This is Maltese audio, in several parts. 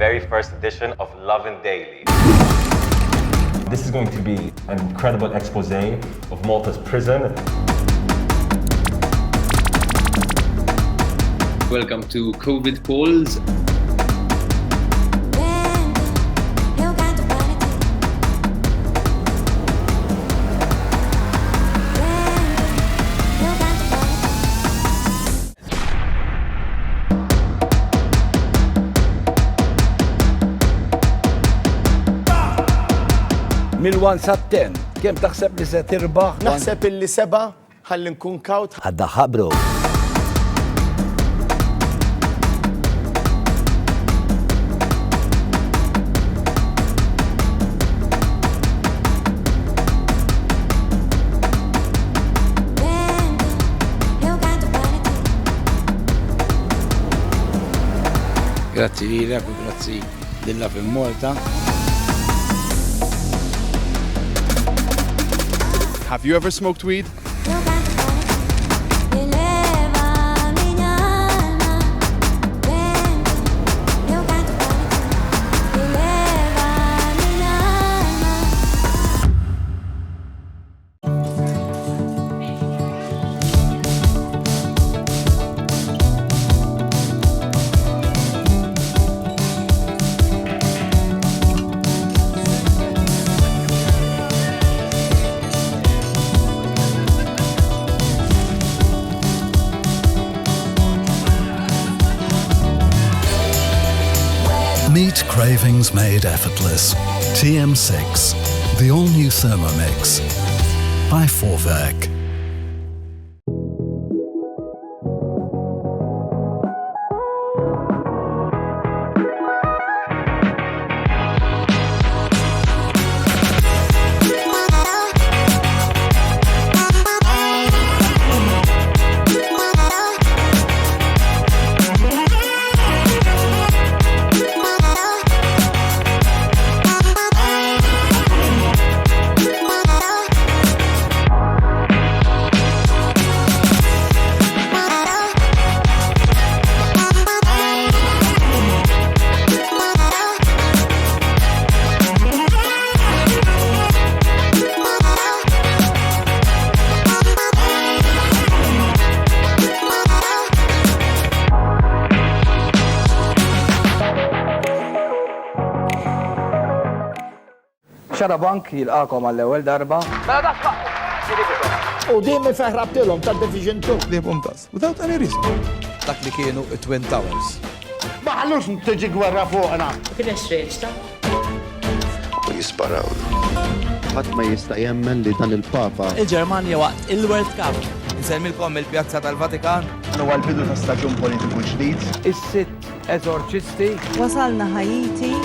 very first edition of Lovin' Daily. This is going to be an incredible expose of Malta's prison. Welcome to COVID Calls. Mil-1 sa 10, kemm taħseb li se tirbaħ? Naħseb illi 7 ħalli nkun kaut. Ħaddaħħa bro. Grazzi lilek u grazzi lilha fil-Malta. Have you ever smoked weed? Meet cravings made effortless. TM6, the all-new Thermomix by Vorwerk. Xarabank jilqakom għall-ewwel darba. U din feħrabtilhom tad-Division 2. Li mumtaz, without any reason. Dak li kienu Twin Towers. Ma ħallux tiġi gwerra fuqna. Kien xreċta. U jisparaw. Ħadd ma jista' jemmen li dan il-Papa. Il-Ġermanja waqt il-World Cup. Insemmilkom il-Pjazza tal-Vatikan. Huwa l-bidu ta' staġun politiku ġdid. Is-sitt eżorċisti. Wasalna Ħajiti.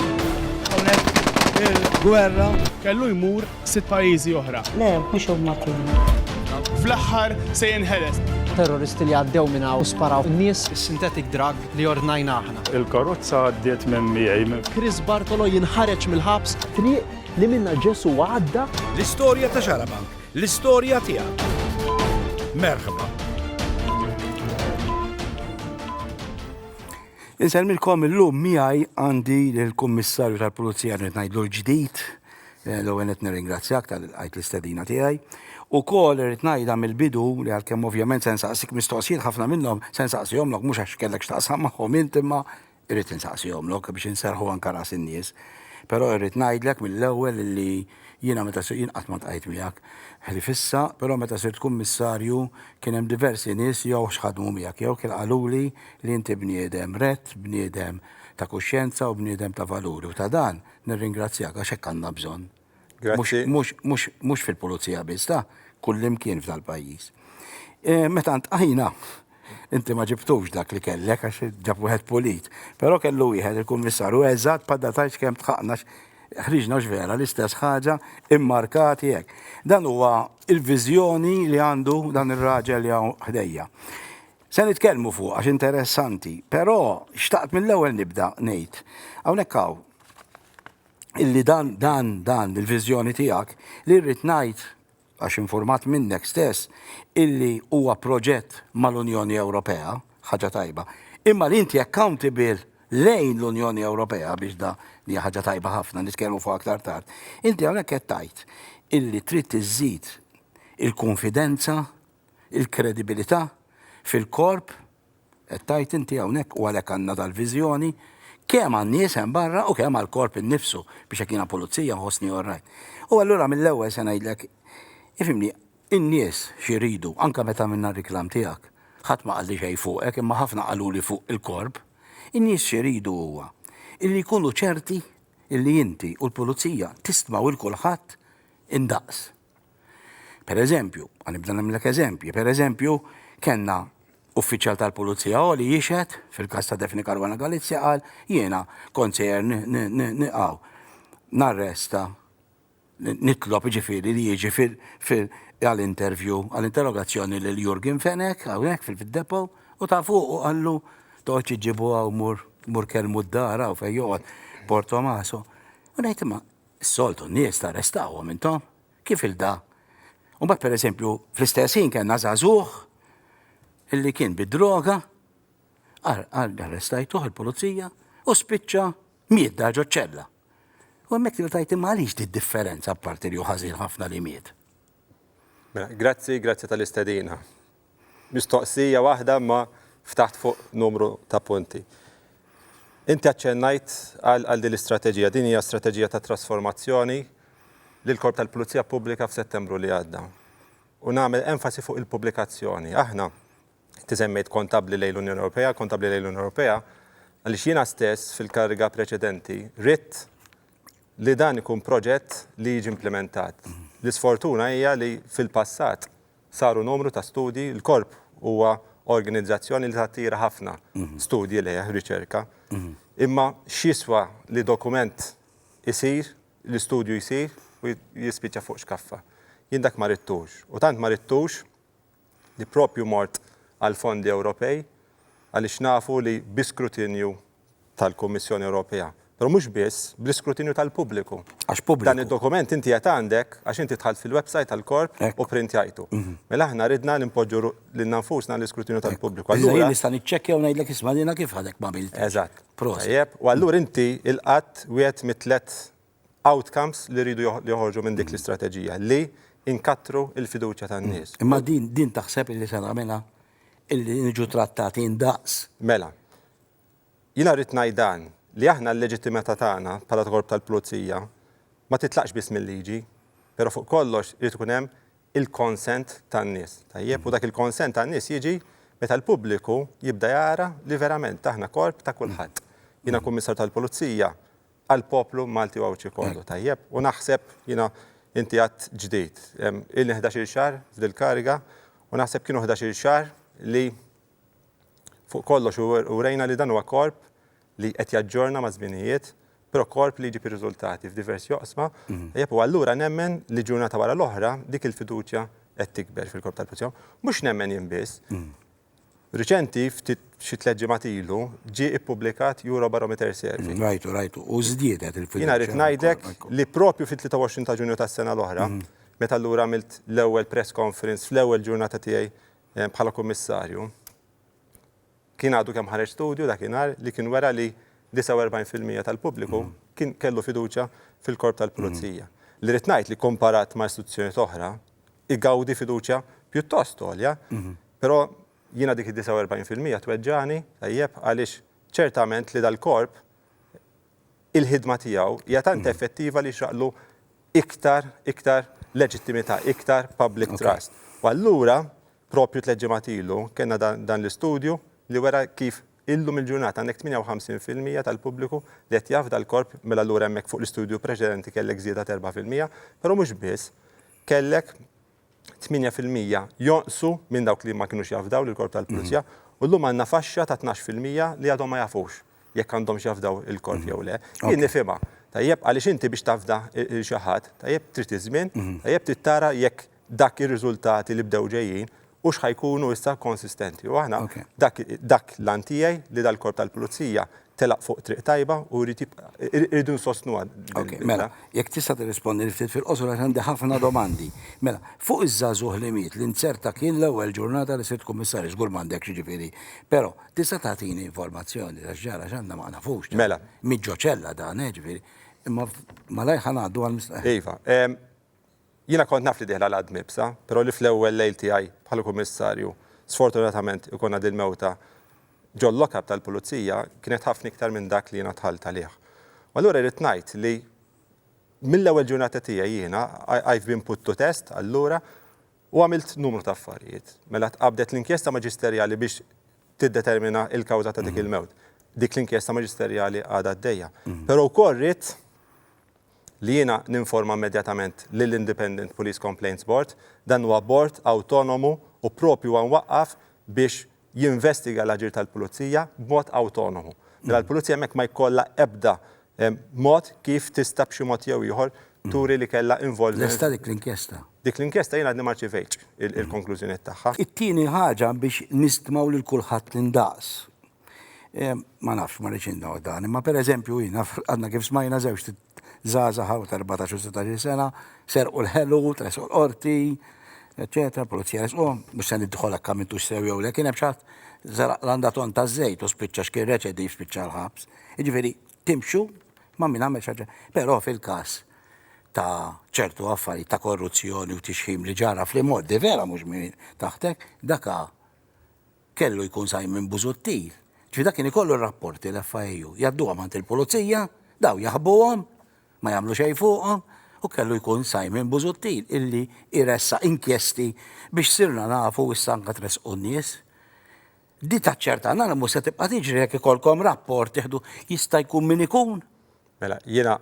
Il-gwerra kellu jmur 6 pajjiżi oħra. Le, mhux huma kienu. Fl-aħħar se jinħeles. Terroristi li għaddew minna u sparaw n-nies synthetic drug li ordnajna aħna. Il-karozza għaddiet minn miegħi. Chris Bartolo jinħareġ mill-ħabs. Triq li minna ġesu għadda. L-istorja ta' Xarabank, l-istorja tiegħek. Merħba. Insemmilkom illum miegħi għandi l-Kummissarju tal-Pulizija li ngħidlu l-ġdid, l-ewwel qed nirringrazzjak tal-qajt l-istedina tiegħi. Ukoll irid ngħidha mill-bidu li għalkemm ovvjament se nsaqsik mistoqsijiet ħafna minnhom se nsaqsihomlok mhux għax kellek x'taqsam magħhom int imma irid insaqsihomlok biex inserħu anke ras in-nies. Però irrid ngħidlek mill-ewwel li jiena meta jien qatt ma tqajt miegħek ħlifissa, però meta sirt kummissarju kien hemm diversi nies jew x'ħadmu miegħek jew kien qaluli li inti bniedem rett, bniedem ta' kuxjenza u bniedem ta' valuri u ta' dan nirringrazzjak għax hekk għandna bżonn. Mhux fil-pulizija biss ta' kullimkien f'dal-pajjiż. Meta ntqajna inti ma ġibtux dak li kellek għax ġab wieħed polit, però kellu wieħed il-kummissarju eżatt paddatajx kemm tħaqna ħriġna vera l-istess ħaġa immarkati hekk. Dan huwa il-viżjoni li għandu dan ir-raġel li hawn ħdejja. Se nitkellmu fuq għax interessanti, però xtaqt mill-ewwel nibda ngħid. Hawnhekk hawn illi dan il-viżjoni tiegħek li rrid ngħid għax informat minnek stess illi huwa proġett mal-Unjoni Ewropea, ħaġa tajba. Imma li inti accountable lejn l-Unjoni Ewropea biex da li ħaġa tajba ħafna nitkellmu fuq aktar tard. Inti hawnhekk qed tgħid illi trid tiżżid il-konfidenza, il-kredibilità fil-korp, qed tgħid inti hawnhekk u għalhekk għandna dal-viżjoni kemm għan-nies hemm barra u kemm għall-korp innifsu biex hekk jiena pulizija ħossni orrajt. U allura mill-ewwel se ngħidlek, ifhimni, in-nies xiridu anke meta minna r-riklam tiegħek. Ħadd ma qalli xejn fuqek, imma ħafna qaluli fuq il-korp. In-nies xiridu huwa illi jkunu ċerti illi inti u l-pulizija tistmaw il-kulħadd indaqs. Per eżempju, għanibda nagħmlek eżempji, per eżempju, kellna uffiċjal tal-pulizija li jixed fil-każ ta' Defni Caruana Galizja qal jiena konser niqgħu narresta nitlob ġifieri li jiġi għall-intervju, għall-interrogazzjoni lil Jurgen Fenek, hawnhekk fil-depo, u ta' fuq u għallu toħċ iġibu għaw mur kelmu d-dara u fej joqgħod Porto Maso. U ngħid imma s-soltu n-nies tarrestawhom intom, kif il-da? U mbagħad pereżempju fl-istess ħin kellna żagħżugħ illi kien bid-droga, arrestajtuh il-pulizija u spiċċa miet dar ġo ċella. U hemmhekk tiltajt imma għaliex di differenza apparti li hu ħażin ħafna li miet. Grazzi tal-istedina. Mistoqsija waħda ma ftaħt fuq numru ta' punti. Inti aċċennajt għal din l-istrateġija, din hija strateġija ta' trasformazzjoni lil korp tal-Pulizija Pubblika f'Settembru li għadda. U nagħmel enfasi fuq il-pubblikazzjoni. Aħna tiżemmejt kontabli lejn l-Unjoni Ewropea, għaliex jiena stess fil-kariga preċedenti ritt li dan ikun proġett li jiġi implementat. L-isfortuna hija li fil-passat saru numru ta' studji, il-korp huwa organizzazzjoni li tattira ħafna studji lejha riċerka. Imma x'jiswa li dokument isir, l-istudju jsir u jispiċċa fuq xkaffa. Jien dak ma rittux. U tant ma rittux li propju mort għal fondi Ewropej għaliex nafu li biskrutinju tal-Kummissjoni Ewropea. Però mhux biss, bl-iskrutinju tal-pubbliku. Għax pubbliku. Dan id-dokument inti qed għandek għax inti tħall fil-website tal-korp u printjajtu. Mela aħna ridna nimpoġġu lil nfusna l-iskrutinju tal-pubbliku. Allura nista' niċċekkja u ngħidlek isma' dina kif ħadek ma' bil. Eżatt. Tajjeb, u allura inti il-qatt wieħed mit-tlet outcomes li rridu joħorġu minn dik l-istrateġija li inkattru il-fiduċja tan-nies. Imma din taħseb illi se nagħmilha illi niġu trattati indaqs. Mela. Jiena rrid ngħid dan li aħna l-leġittimità tagħna bħala korp tal-pulizija ma titlaqx biss mill-liġi, però fuq kollox irid ikun hemm il-konsent tan-nies. Tajjeb, u dak il-konsent tan-nies jiġi meta l-pubbliku jibda jara li verament aħna korp ta' kulħadd. Jiena kummissar tal-pulizija għall-poplu Malti u Awċi kollu. Tajjeb, u naħseb jiena inti għadd ġdid. Il 11 xahar f'dil-kariga u naħseb kienu 11 xahar li fuq kollox u rejna li dan huwa korp li qed jaġġorna ma' żminijiet, però korp li jġib ir-riżultati f'diversi joqsma. U allura nemmen li ġurnata wara l-oħra dik il-fiduċja qed tikber fil-korp tal-pulizija. Mhux nemmen jien biss. Riċenti ftit xi tliet ġimgħat ilu ġie ippubblikat Eurobarometer Survey. Rajtu. U żdiedet il-fiduċja. Jiena rrid ngħidlek li propju fit-23 ta' Ġunju tas-sena l-oħra, meta allura għamilt l-ewwel press conference fl-ewwel ġurnata tiegħi bħala kummissarju, kien għadu kemm ħareġ studju dakinhar li kien wera li 49% tal-pubbliku kien kellu fiduċja fil-korp tal-pulizija. Li rid ngħid li komparat ma' istituzzjonijiet oħra, igawdi fiduċja pjuttost għolja, però jiena dik id-49% tweġġani tajjeb għaliex ċertament li dal-korp il-ħidma tiegħu hija tant effettiva li xraqlu iktar leġittimità, iktar public trust. U allura propju tliet ġimgħat ilu kellna dan l-istudju li wera kif illum il-ġurnata għandek 58% tal-pubbliku li qed jaf dal-korp mela allura hemmhekk fuq l-istudju preċedenti kellek żieda 4%, però mhux biss kellek 8% jonqsu minn dawk li ma kinux jafdaw lill-korp tal-pulizija u llum għandna faxxa ta' 12% li għadhom ma jafux jekk għandhomx jafdaw il-korp jew le. Jien nifhimha. Tajjeb għaliex inti biex tafda xi ħadd, tajjeb trid iż-żmien, tajjeb trid tara jekk dak ir-riżultati li bdew ġejjin u x'ħajkunu issa konsistenti. U aħna dak l-antijaj li dal-korp tal-pulizija telaq fuq triq tajba u rridu nsostnu għad. Ok, mela, jek tista' tirrispondi ftit fil-qosor għax għandi ħafna domandi. Mela, fuq iż-żagħżugħ li miet l-inserta kien l-ewwel ġurnata li sirt kummissarju, żgur m'għandek ġifieri. Però tista' tagħtini informazzjoni għax ġara x'għandna ma nafux. Mela. Miġġoċella dan, ġifieri. Imma malaj ħanaddu għal-mistaħ. Iva, jiena kont naf li diħla l-admibsa, però li fl-ewwel lejl tiegħi bħala kummissarju, sfortunatament ikonna dil-mewta ġol lokab tal-pulizija kienet ħafna iktar minn dak li jiena tħalt għalih. U allura rrid ngħid li mill-ewwel ġurnata tiegħi jiena I've been put to test allura u għamilt numru ta' affarijiet. Mela tqabdet l-inkjesta maġisterjali biex tiddetermina il-kawża ta' dik il-mewt. Dik l-inkjesta maġisterjali għadha għaddejja. Però wkoll rrid li jiena ninforma immedjatament lill-Independent Police Complaints Board dan huwa bord autonomu u propju għan waqqaf biex jinvestiga l-aġir tal-pulizija b'mod autonomu. Mela l-pulizija mek ma jkollha ebda mod kif tista' b'xi mod jew ieħor turi li kellha involvement. Lesta dik l-inkjesta. Dik l-inkjesta jiena għadni ma rċivejtx il-konklużjonijiet tagħha. It-tieni ħaġa biex nistmaw lil kulħadd l-indaqs. Ma nafx ma rridx indaw dan, imma pereżempju jiena għandna kif smajna żewġ żgħażagħ ta' 14 u 16 sena, serqu l-ħelu, tresqu l-qorti, eccetera, polizija resqu, mux se nidħol hekk mintu xsew jew le, kien hemm xatt l-andaton ta' żejt u spiċċa xkien reċedi spiċċa l-ħabs. Jiġifieri timxu ma' min għamel xaġa. Però fil-każ ta' ċertu affarijiet ta' korruzzjoni u tixħim li ġara fl-modi vera mhux min taħtek, daka kellu jkun Simon Busuttil. Ġifieri dak kien ikollu r-rapporti l-FIU, jadduhom għand il-pulizija, daw jaħbuhom, ma jagħmlu xejn fuqhom. U kellu jkun Simon Busuttil illi iressa inkjesti biex sirna nafu s-sanka tres nies. Di taċċertana għana musa tibqa tiġri jekk ikolkom rapport jieħdu jista' jkun min ikun. Mela, jiena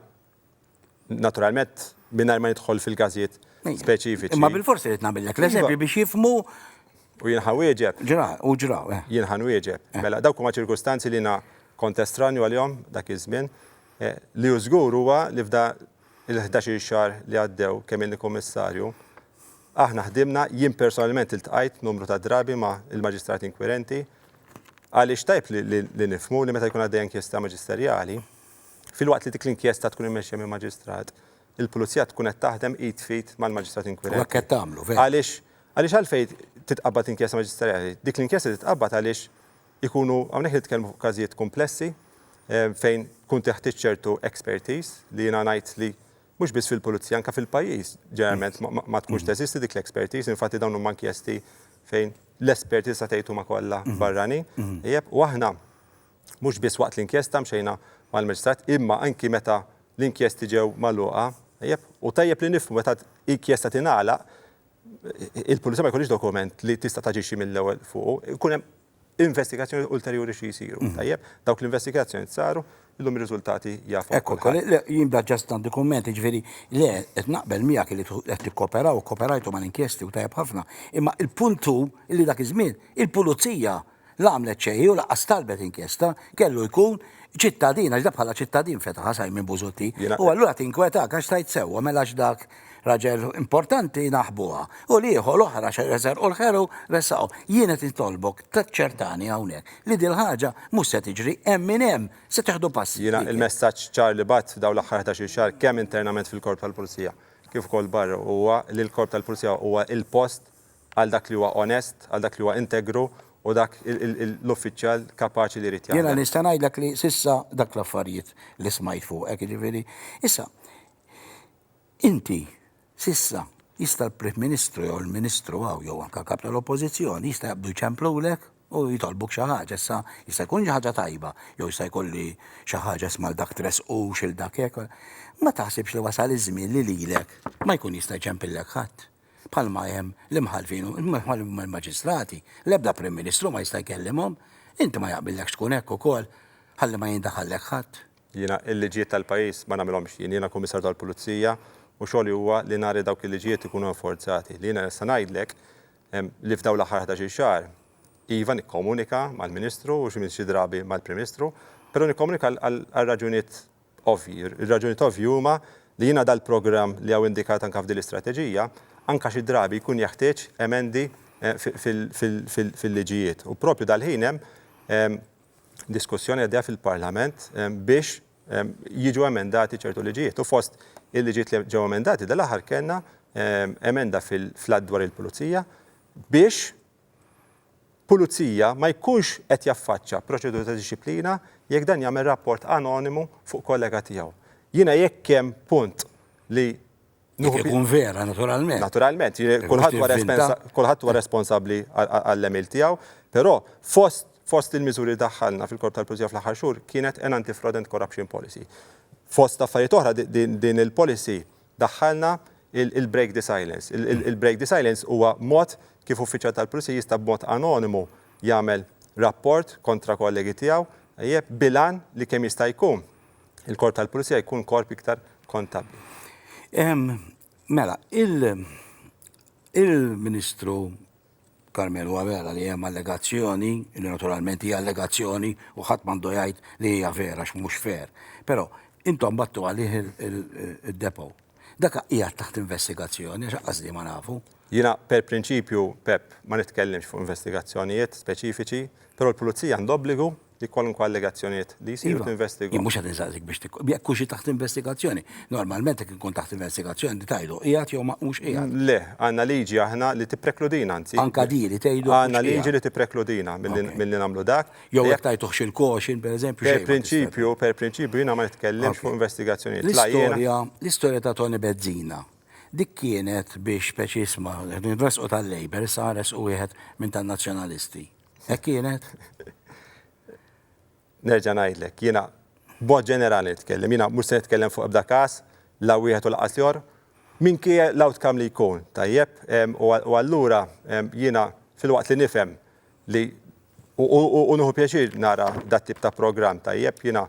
naturalment mingħajr ma nidħol fil-każijiet speċifiċi. Imma bil-forsi rid nagħmellek l-eżempju biex jifhmu. U jien ħawieġeb. Ġraw. Jien ħanwieġeb. Mela, dawk huma ċirkustanzi li jiena kont estranju għalihom dak iż-żmien li hu żgur huwa li fda il-11 xahar li għaddew kemm inni kummissarju, aħna ħdimna jien personalment iltqajt numru ta' drabi ma' il-maġistrati inkwirenti għaliex tajb li nifhmu li meta jkun għaddej inkjesta maġisterjali, fil-waqt li dik l-inkjesta tkun immexxija minn maġistrat, il-pulizija tkun qed taħdem id fit mal-maġistrat inkwirenti. Qed tagħmlu, għaliex għalfejn titqabbad inkjesta maġisterjali, dik l-inkjesta titqabbad għaliex ikunu hawnhekk nitkellmu każijiet komplessi fejn kun teħtieġ ċertu expertise li jiena ngħid li mhux biss fil-pulizija anke fil-pajjiż ġeneralment ma tkunx teżisti dik l-expertise, infatti dawn huma inkjesti fejn l-esperti sa tgħidu ma kollha barrani. U aħna mhux biss waqt l-inkjesta mxejna mal-maġistrat imma anki meta l-inkjesti ġew magħluqa, u tajjeb li nifhmu meta inkjesta tingħalaq il-pulizija ma jkollix dokument li tista' taġixxi mill-ewwel fuq, ikun hemm investigazzjoni ulterjuri xi jsiru. Tajjeb, dawk l-investigazzjoni saru illum ir-riżultati jafu. Ekku, jimbda ġast għandi kummenti ġifieri le qed naqbel miegħek li qed tikkoperaw u kooperajtu mal-inkjesti u tajjeb ħafna. Imma il-puntu li dak iż-żmien il-pulizija l-għamlet xejn u laqqas talbet inkjesta kellu jkun ċittadina, ġda bħala ċittadin fetaħa Simon Busuttil. U allura tinkwetak għax tajt sewwa mela dak raġel importanti naħbuha. U liħu l-oħra xereżer u l-ħeru ressaqo. Jiena titolbok taċċertani hawnhekk li dil ħaġa mhux se tiġri hemm min hemm se teħdu passi. Jiena il-messaġġ ċar li bat dawn l-aħħar 11 xahar kemm internament fil-korp tal-pulizija kif ukoll barra huwa li l-korp tal-pulizija huwa il-post għal dak li huwa onest, għal dak li huwa integru u dak l-uffiċjal kapaċi li jrid jagħmel. Jiena nista' ngħidlek li sissa dak l-affarijiet li smajt fuq hekk jiġifieri. Issa inti sissa jista' l-Prim Ministru jew l-Ministru jew anke kap tal-Oppożizzjoni jista' jabdu jċemplulek u jitolbuk xi ħaġa. Issa jista' jkun xi ħaġa tajba jew jista' jkolli xi ħaġa smal dak tresqux il dak hekk. Ma taħsibx li wasal iż-żmien li lilek ma jkun jista' jċempillek ħadd. Bħalma hemm l-imħalfin u l-maġistrati, l-ebda Prim Ministru ma jista' jkellimhom, inti ma jaqbillekx tkun hekk ukoll ħalli ma jindaħallek ħadd. Jiena il-liġijiet tal-pajjiż ma nagħmilhomx jiena kummissarju tal-Pulizija u xogħli huwa li nari dawk il-liġijiet ikunu enforzati. Li jiena nista' ngħidlek li f'dawn l-aħħar 11 xahar iva nikkomunika mal-Ministru u xi drabi mal-Prim Ministru, però nikkomunika għal raġunijiet ovvji. Ir-raġunijiet ovvji huma li jiena dal-programm li hawn indikat anke f'din l-istrateġija anke xi drabi jkun jeħtieġ emendi fil-liġijiet. U proprju dal-ħin hemm diskussjoni għaddejja fil-Parlament biex jiġu emendati ċertu liġijiet. U fost il-liġijiet li ġew emendati dal-aħħar kellna emenda fil-flat dwar il-pulizija biex pulizija ma jkunx qed jaffaċċja proċedura ta' disciplina jekk dan jagħmel rapport anonimu fuq kollega tiegħu. Jiena jekk hemm punt li ikun vera, naturalment. Naturalment, kulħadd huwa responsabbli għall-emil tiegħu, però fost il-miżuri daħħalna fil-Korp tal-Pulizija fl-aħħar xhur kienet an anti-fraud and corruption policy. Fost affarijiet oħra din il-policy daħħalna il-break the silence. Il-break the silence huwa mod kif uffiċjal tal-Pulizija jista' b'mod anonimu jagħmel rapport kontra kollegi tiegħu bilan li kemm jista' jkun il-Korp tal-Pulizija jkun korp iktar kontabbli. Mela, il-Ministru Carmelo Avera li hemm allegazzjoni, li naturalment hija allegazzjoni u ħadd m'għandu jgħid li hija vera mhux fer. Però intom battu għalih il-depo. Dak hija taħt investigazzjoni, għax qasdi ma nafu. Jiena per prinċipju, Pep, ma nitkellimx fuq investigazzjonijiet speċifiċi, però l-Pulizija għandu obbligu li kwalunkwe allegazzjonijiet li jsiru tinvestigu. Mhux qed inżaqsik biex jekk hux taħt investigazzjoni. Normalment jekk ikun taħt investigazzjoni tajlu qiegħed jew mhux qiegħed. Le, għandna liġi aħna li tipprekludina anzi. Anka di li tgħidu. Għandna liġi li tipprekludina milli nagħmlu dak. Jew jekk tajtuh xi l-koxin pereżempju. Per prinċipju jiena ma nitkellimx fuq investigazzjonijiet. L-istorja ta' Tony Bezzina. Dik kienet biex speċisma, nresqu tal-Labor, issa resqu wieħed minn tan-nazzjonalisti. Hekk kienet? Nerġa' ngħidlek, jiena b'mod ġenerali nitkellem, jiena mhux se nitkellem fuq ebda każ la wieħed u laqas ieħor minkejja l-outcome li jkun. Tajjeb, u allura jiena filwaqt li nifhem li u nieħu pjaċir nara dat tip ta' programm tajjeb, jiena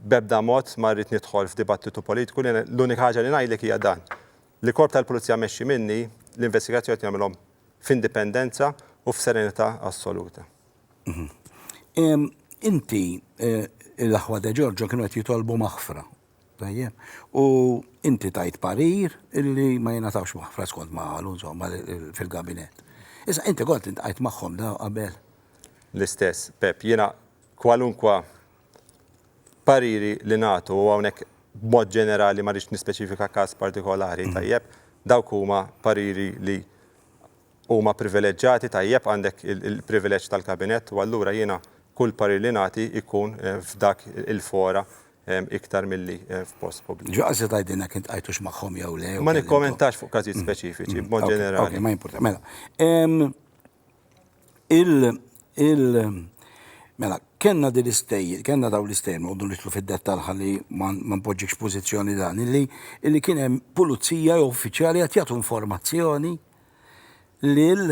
b'ebda mod ma rrid nidħol f'dibattitu politiku, l-unika ħaġa li ngħidlek hija dan. Li Korp tal-Pulizija mexxi minni l-investigazzjoni jagħmilhom f'indipendenza u f'serenità assoluta. Inti l-aħwa de Giorgio kienu qed jitolbu maħfra. Tajjeb. U inti tajt parir illi ma jingħatawx maħfra skont ma qalu insomma fil-gabinet. Issa inti kont intqajt magħhom da qabel. L-istess, Pep, jiena kwalunkwa pariri li nagħtu u hawnhekk b'mod ġenerali ma rridx nispeċifika każ partikolari tajjeb, dawk huma pariri li huma privileġġjati tajjeb għandek il-privileġġ tal-kabinett u allura jiena kull parir li nagħti ikun f'dak il-fora iktar milli f'post pubbliku. Ġaqsi tgħidilna kien tqajtux magħhom jew le. Ma nikkommentax fuq każijiet speċifiċi b'mod ġenerali. Ma importa. Mela, kenna daw l-istej, għoddu nitlu fid-dettal ħalli ma npoġġikx pożizzjoni dan, illi kien hemm pulizija jew uffiċjali qed jagħtu informazzjoni lil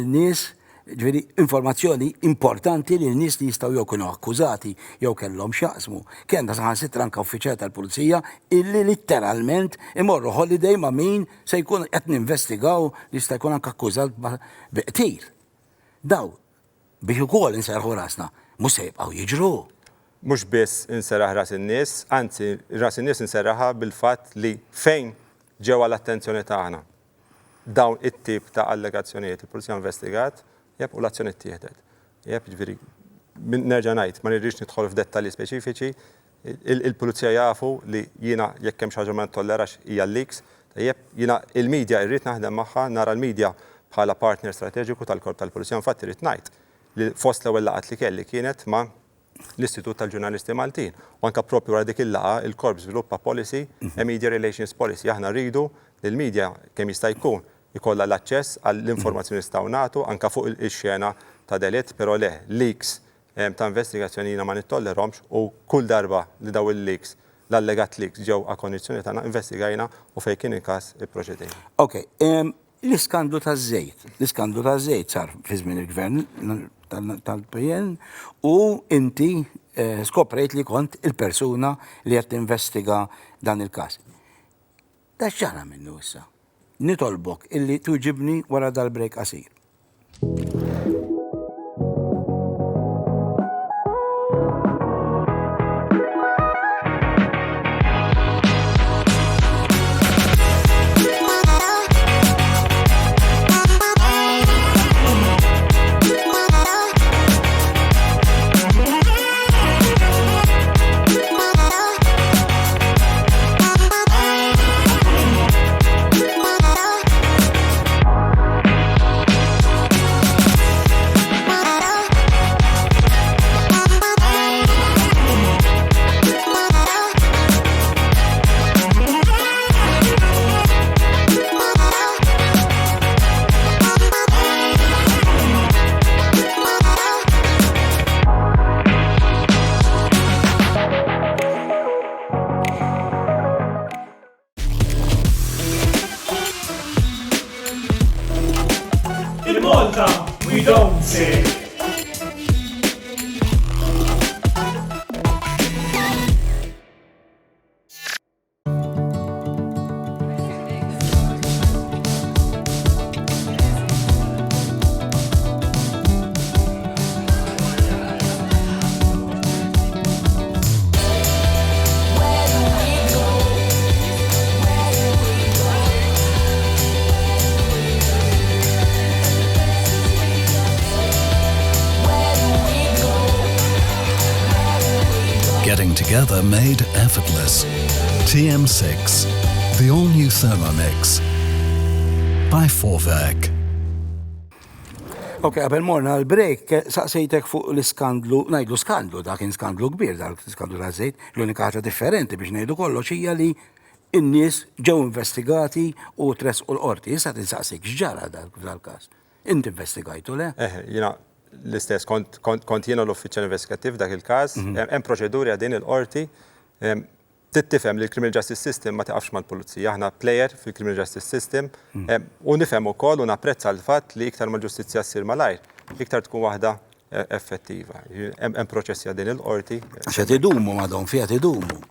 nies, ġifieri informazzjoni importanti lil nies li jistgħu jew kienu akkużati jew kellhom x'jaqsmu. Kenna saħansitra anke uffiċjali tal-pulizija illi litteralment imorru holiday ma' min se jkun qed ninvestigaw li jista' jkun anke akkużat biqtil. Daw biex ukoll inserħu rasna, mhux se jibqgħu jiġru. Mhux biss inserraħ ras in-nies, anzi ras in-nies inserraħha bil-fatt li fejn ġewwa l-attenzjoni tagħna dawn it-tip ta' allegazzjonijiet il-Pulizija investigat, u l-azzjoni ttieħdet. Ġifieri nerġa' ngħid, ma nirridx nidħol f'dettalji speċifiċi, il-Pulizija jafu li jiena jekk hemm xi ħaġa ma ntollerax hija l-leaks, jiena il-medja rrid naħdem magħha, nara l-medja bħala partner strateġiku tal-Korp tal-Pulizija, infatti rrid ngħid li fost l-ewwel laqgħat li kelli kienet ma' l-Istitut tal-Ġurnalisti Maltin. U anke proprju wara dik il-laqgħa il-Korp żviluppa policy, Media Relations Policy. Aħna rridu li l-medja kemm jista' jkun ikollha l-aċċess għall-informazzjoni nistgħu nagħtu anke fuq ix-xena ta' delitt, però le leaks ta' investigazzjoni jiena ma nittollerhomx u kull darba li daw il-leaks l-allegat leaks ġew a kondizzjoni tagħna investigajna u fejn kien il-każ ipproċedejna. Okay, l-iskandlu taż-żejt sar fi żmien il-gvern tal-PN u inti skoprejt li kont il-persuna li qed tinvestiga dan il-każ. Da x'ġara minnu issa. Nitolbok illi tuġibni wara dal-break qasir. Il-Malta, we don't say. Getting together made effortless. TM6, the all-new Thermomix. By Forvec. Ok, għabel morna l-break, saqsejtek fuq l-iskandlu, najdu skandlu, da kien skandlu kbir, da skandlu ta' żejt, l-unika ħaġa differenti biex najdu kollox hija li n-nies ġew investigati u tres u l-qorti. Issa tinsaqsik x'ġara dal-każ. Inti investigajtu le? Jina l-istess kont jiena l-uffiċjal investigattiv dak il-każ, hemm proċeduri għadin il-qorti. Tittifhem li l-Criminal Justice System ma taqafx mal-pulizija, aħna player fil-Criminal Justice System u nifhem ukoll u napprezza l-fatt li iktar mal-ġustizzja ssir malajr, iktar tkun waħda effettiva. Hemm proċessi għadin il-qorti. Għaxa tidumu madhom fiha tidumu.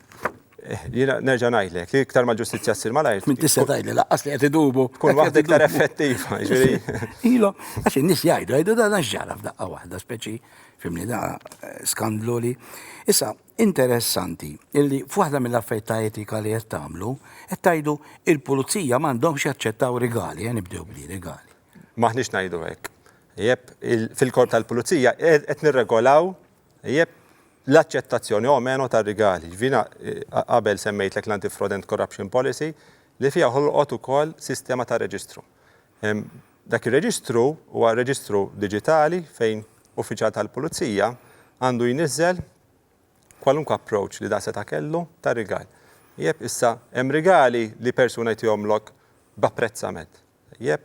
Jiena nerġa' ngħidlek li iktar mal-ġustizzja ssir malajr. Min tista' tgħidli laqqas li qed idumu. Tkun waħda iktar effettiva, Ilhom, għax in-nies jgħidu da ġara f'daqqa waħda speċi fimni da skandlu li. Issa, interessanti, illi f'waħda mill-affarijiet ta' etika li qed tagħmlu, qed tgħidu il-pulizija m'għandhomx jaċċettaw rigali, nibdew bli rigali. Maħniex ngħidu hekk. Jeb fil-korp tal-pulizija qed nirregolaw jeb l-aċċettazzjoni o meno tar-rigali. Ġvina qabel semmejtlek l-Anti-Fraud and Corruption Policy li fiha ħolqot ukoll sistema ta' reġistru. Dak ir-reġistru huwa reġistru diġitali fejn uffiċjal tal-pulizija għandu jniżżel kwalunkwe approach li da seta' kellu ta' rigal. Jeb issa hemm rigali li persuna jtihomlok b'apprezzament. Jeb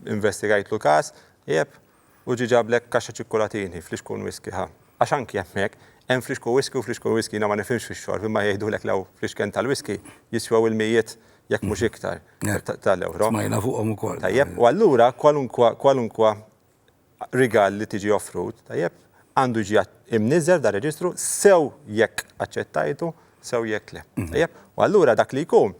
investigajtlu każ, jeb u ġiġablek kaxxa ċikkulatini fl-ixkun whisky ħa. Għax anki hemmhekk hemm fliexku whisky u fliexku whisky ma nifhimx fix-xorb imma jgħidulek lew fliexken tal-whisky jiswew il-mijiet jekk mhux iktar tal-ewro. Smajna fuqhom ukoll. Tajjeb, u allura kwalunkwa rigal li tiġi offrut, tajjeb, għandu ġi imniżżel da reġistru sew jekk aċċettajtu, sew jekk le. Tajjeb, u allura dak li jkun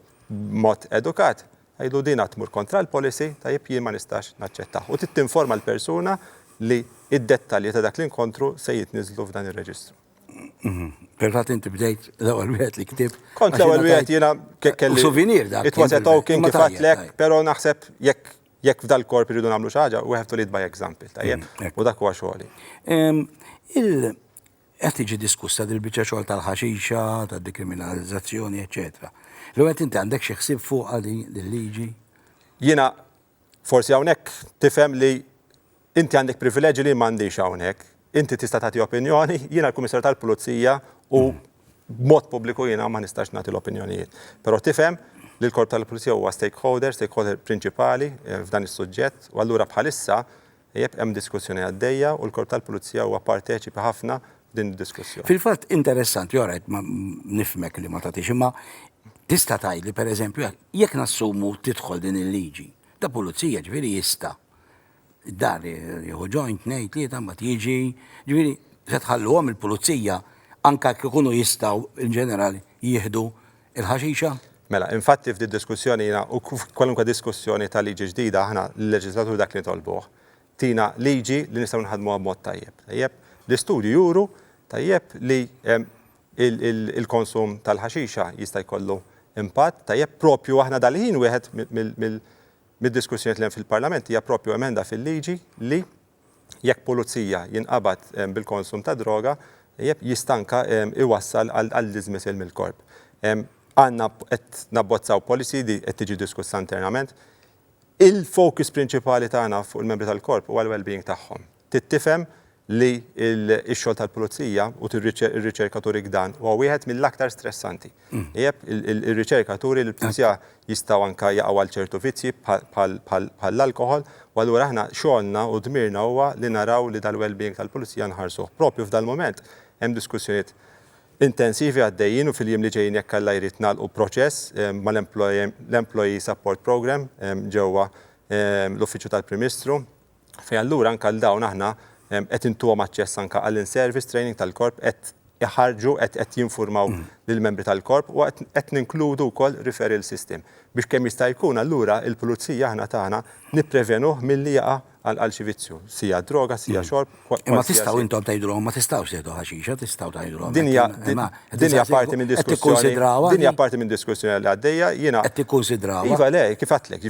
mod edukat, għajdu din tmur kontra l-policy, tajjeb jien ma nistax naċċettaħ. U tittinforma l-persuna li id-dettalji ta' dak l-inkontru se jitniżlu f'dan ir-reġistru. Per-fatt inti bdejt l-ewwel wieħed li ktib. Kont l-ewwel wieħed jiena kelli. Souvenir dak. It was a token kif għatlek, però naħseb jekk f'dal korp iridu nagħmlu xi ħaġa, we have to lead by example, tajjeb. U dak huwa xogħli. Qed tiġi diskussa dil-biċċa xogħol tal-ħaxixa, tad-dekriminalizzazzjoni, eċetera. L-ewwel inti għandek xi ħsieb fuq din-liġi? Jiena forsi hawnhekk tifhem li inti għandek privileġġi li m'għandix hawnhekk. Inti tista' tagħti opinjoni, jiena l-Kummissar tal-Pulizija u b'mod pubbliku jiena ma nistax nagħti l-opinjonijiet. Però tifhem li l-Korp tal-Pulizija huwa stakeholder prinċipali f'dan is-suġġett u allura bħalissa hemm diskussjoni għaddejja u l-Korp tal-Pulizija huwa parteċipi ħafna din id-diskussjoni. Fil-fatt interessanti, orajt ma nifhmek li ma tagħtix imma tista' tgħidli pereżempju jekk nassumu tidħol din il-liġi ta' pulizija ġifieri jista' dar jieħu joint ngħid li ma tiġi, ġifieri se tħalluhom il-pulizija anke jekk ikunu jistgħu in ġenerali jieħdu il-ħaxixa? Mela, infatti f'di diskussjoni jiena u kwalunkwe diskussjoni ta' liġi ġdida aħna l-leġislatur dak li nitolbuh. Tina liġi li nistgħu nħadmuha b'mod tajjeb. Tajjeb, l-istudju juru tajjeb li il-konsum tal-ħaxixa jista' jkollu impatt, tajjeb propju aħna dal-ħin wieħed mid-diskussjonijiet li hemm fil-Parlament hija propju emenda fil-liġi li jekk pulizija jinqabad bil-konsum ta' droga jistanka iwassal għall-dismissal mill-korp. Għandna qed nabbozzaw policy di qed tiġi diskussa internament. Il-fokus prinċipali tagħna fuq il-membri tal-korp huwa l-well-being tagħhom. Tittifhem li x-xogħol tal-pulizija u ir-riċerkaturi gdan huwa wieħed mill-aktar stressanti. Ir-riċerkaturi l-pulizija jistgħu anke jaqgħu għal ċertu vizzi bħall-alkohol u allura aħna xogħolna u dmirna huwa li naraw li dal-well-being tal-pulizija nħarsuh. Propju f'dal-mument hemm diskussjonijiet intensivi għaddejjin u fil-jiem li ġejjin jekk alla jrid nagħlqu proċess mal-Employee Support Program ġewwa l-Uffiċċju tal-Prim Ministru, fejn allura anke għal dawn aħna qed intuhom aċċess anke għall-in-service training tal-korp qed iħarġu qed jinformaw lill-membri tal-korp u qed ninkludu wkoll referral system biex kemm jista' jkun allura il-pulizija aħna tagħna nipprevenuh milli jaqa' għal xi vizzju, sija droga, sija xorb. Ma tistgħu intom tgħidulhom ma tistgħux tgħidu ħaxixa, tistgħu tgħidulhom. Dinja parti minn diskussjoni. Dinja parti minn diskussjoni li għaddejja jiena. Qed tikkunsidrawha. Iva le, kif għatlek,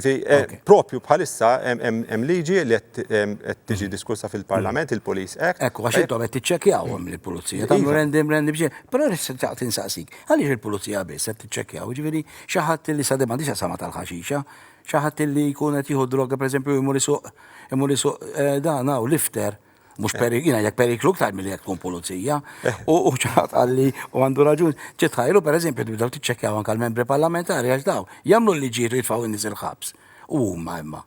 propju bħalissa hemm liġi li qed tiġi diskussa fil-Parlament, il-Police Act. Ekku għax intom qed tiċċekkjawhom lill-pulizija. Tagħmlu rendim biex. Però issa tinsaqsik. Għaliex il-pulizija biss qed tiċċekkjaw, ġifieri xi ħadd li sa m'għandix sama tal-ħaxixa, xi ħadd li jkun qed jieħu droga pereżempju jmur isuq dan hawn lifter. Mux jek periklu ktar mill-li jek tkun pulizija. U ċaħat għalli u għandu raġun. ċetħajlu, per eżempju, tibdaw tiċċekkjaw anka l-membri parlamentari għax daw. Jamlu li ġiru jitfaw in-nies il-ħabs. U imma.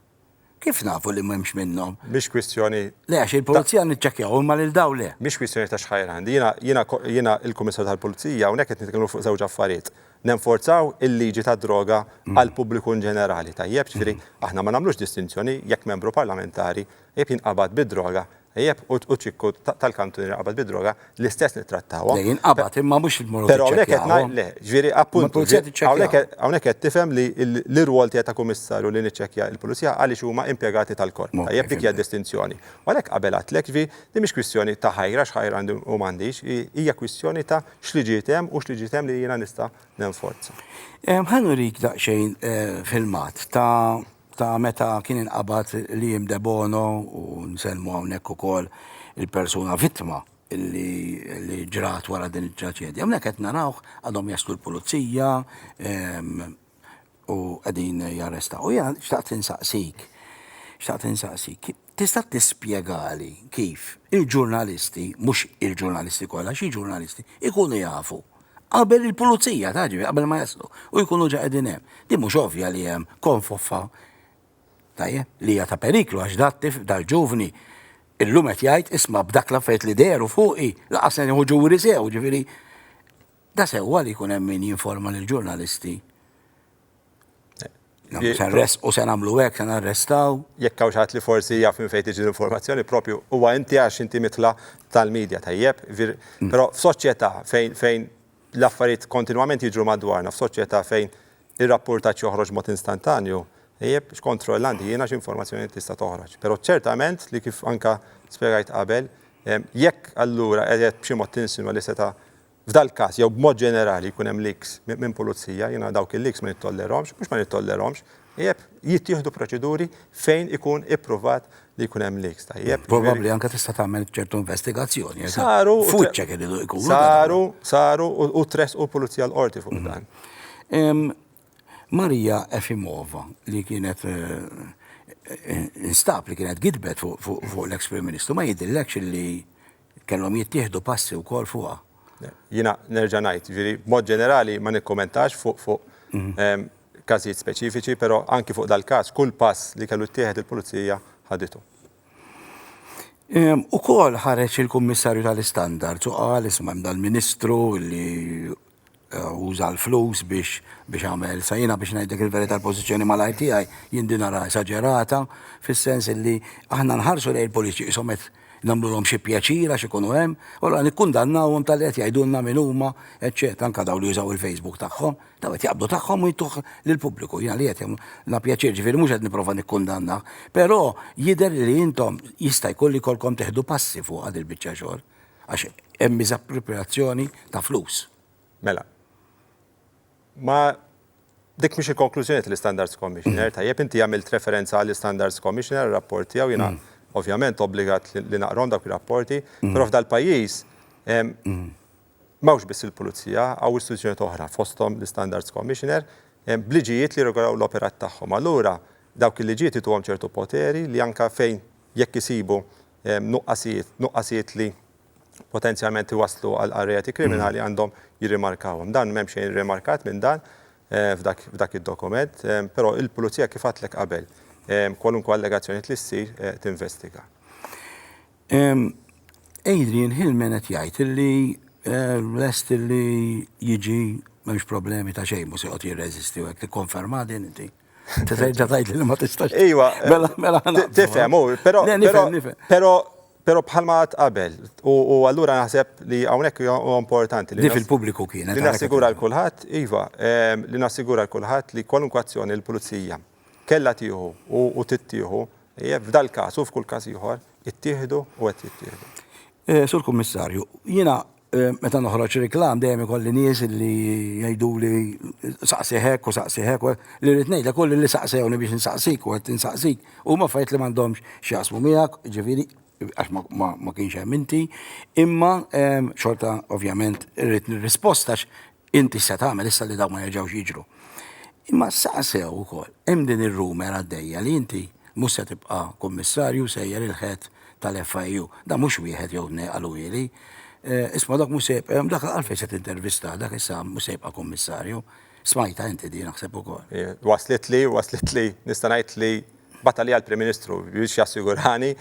Kif nafu li m'hemmx minnhom? Mhix kwistjoni. Le għax il-pulizija niċċekkjaw imma lil daw le. Mhix kwistjoni ta' xħajr għandi. Jiena il-Kummissarju tal-Pulizija hawnhekk qed nitkellmu fuq żewġ affarijiet. Nenforzaw il-liġi ta' droga għal pubbliku ġenerali. Tajjeb, ġifieri aħna ma nagħmlux distinzjoni jekk membru parlamentari jekk jinqabad bid-droga. Ejjeb, u ċikku tal-kantuni qabad bid-droga l-istess nittrattawa. Lejn qabad imma mhux il-morru. Però hawnhekk qed ngħid le, ġifieri appuntu hawnhekk qed tifhem li l-irwol tiegħek ta' kummissarju li niċċekkja l-pulizija għaliex huma impjegati tal-korp. Tajjeb dik hija distinzjoni. U għalhekk qabel għadlek ġifieri di mhix kwistjoni ta' ħajra x'ħajra għandi u m'għandix, hija kwistjoni ta' x'liġiet hemm u x'liġiet hemm li jiena nista' nenforza. Ħanurik daqsxejn filmat ta' meta kien inqabad li Debono u nselmu hawnhekk ukoll il-persuna vittma li ġrat wara din il-traċedja. Hawnhekk qed narawh għadhom jaslu l-pulizija u qegħdin jarrestaw. U jiena xtaqt insaqsik. Tista' tispjegali kif il-ġurnalisti, mhux il-ġurnalisti kollha, xi ġurnalisti ikunu jafu qabel il-pulizija taġi qabel ma jaslu u jkunu ġa qegħdin hemm. Di mhux ovvja li hemm konfoffa li hija ta' periklu għax dattif dal-ġuvni illum qed jgħid isma' b'dak l-affarijiet li deru fuqi laqas se nieħu ġuri sew, ġifieri da sewwa li jkun hemm min jinforma lill-ġurnalisti. U se nagħmlu hekk, se narrestaw. Jekk hawn xi li forsi jaf minn fejn tiġi l-informazzjoni propju huwa inti għax inti mitla tal-medja tajjeb, però f'soċjetà fejn l-affarijiet kontinwament jiġru madwarna, f'soċjetà fejn ir-rapportaġġ joħroġ mod instantanju, ejjeb x'kontrollandi jiena x'informazzjoni tista' toħroġ. Però ċertament li kif anka spjegajt qabel, jekk allura qed b'xi mod tinsinwa li seta' f'dal każ jew b'mod ġenerali jkun hemm leaks minn pulizija, jiena dawk il-leaks ma nittollerhomx, mhux ma nittollerhomx, ejjeb jittieħdu proċeduri fejn ikun ippruvat li jkun hemm leaks tajjeb. Probabbli anke tista' tagħmel ċertu investigazzjoni. Saru fuċċek iridu jkunu. Saru u tress u pulizija l-qorti fuq dan. Marija Efimova li kienet instab li kienet gidbet fuq l-ex-Prim Ministru ma jidillekx li kellhom jittieħdu passi wkoll fuqha. Jiena nerġa' ngħid, ġifieri mod ġenerali ma nikkommentax fuq każijiet speċifiċi, però anki fuq dal-każ kull pass li kellu ttieħed il-pulizija ħaditu. Ukoll ħareġ il-Kummissarju tal-Istandards u qal isma' dal-Ministru li uża l-flus biex għamel sajjina biex ngħidlek il-verità l-pożizzjoni mal-ITI jien nara esaġerata fis-sens li aħna nħarsu lejn il-politiċi qishom qed nagħmluhom xi pjaċir għax ikunu hemm, u allura nikkundannawhom tal qed jgħidulna min huma, eċċetera, anke dawn li jużaw il-Facebook tagħhom, daw qed jaqbdu tagħhom u jtuh lill-pubbliku. Jiena li qed jagħmlu pjaċir, ġifieri mhux qed nipprova nikkundanna, però jidher li intom jista' jkolli jkollkom teħdu passi fuq għad il-biċċa xogħol għax hemm miżappropriazzjoni ta' flus. Mela. Ma dik mhix il-konklużjoni tal-Standards Commissioner, tajjeb inti għamilt referenza għall-Standards Commissioner, ir-rapport tiegħu jiena ovvjament obbligat li naqrom dawk ir-rapporti, però f'dal pajjiż m'hawnx biss il-pulizija hawn istituzzjonijiet oħra fosthom l-Standards Commissioner bliġijiet li regolaw l-operat tagħhom. Allura dawk il-liġijiet ituhom ċertu poteri li anke fejn jekk isibu nuqqasijiet li potenzjalment iwasslu għal reati kriminali għandhom jirrimarkawhom. Dan m'hemm xejn rimarkat minn dan f'dak id-dokument, però il-pulizija kif għadlek qabel kwalunkwe allegazzjonijiet li ssir tinvestiga. Adrian Hillman qed jgħid li lest li jiġi m'hemmx problemi ta' xejn mhux se jqgħod jirreżisti u hekk tikkonferma din inti. Terġa' tgħidli li ma tistax. Ejwa, Mela tifhem, però bħalma qabel. U allura naħseb li hawnhekk huwa importanti Di fil-pubbliku kienet. li nassigura l kulħadd, iva, li nassigura l kulħadd li kwalunkwe azzjoni l-pulizija kellha tieħu u tittieħu, f'dal każ u f'kull każ ieħor ittieħdu u qed jittieħdu. Sur Kummissarju, jiena meta noħroġ reklam dejjem ikolli nies li jgħidu li saqsi hekk u saqsi hekk li rrid ngħidlek ukoll li saqsewni biex insaqsik u qed insaqsik. Huma affarijiet li m'għandhomx x'jaqsmu miegħek, ġifieri għax ma kienx hemm inti, imma xorta ovvjament irrid nirrisposta inti se tagħmel issa li dawn ma jerġgħux jiġru. Imma saqsew ukoll hemm din ir-rumer għaddejja li inti mhux se tibqa' kummissarju sejjer il-ħed tal-FIU. Da mhux wieħed jew qaluli. Isma' dak mhux se jibqa' dak għalfejn se tintervista dak issa mhux se jibqa' kummissarju. Smajta inti di naħseb ukoll. Waslet li nista' ngħid li battalija l-Prim Ministru biex jassigurani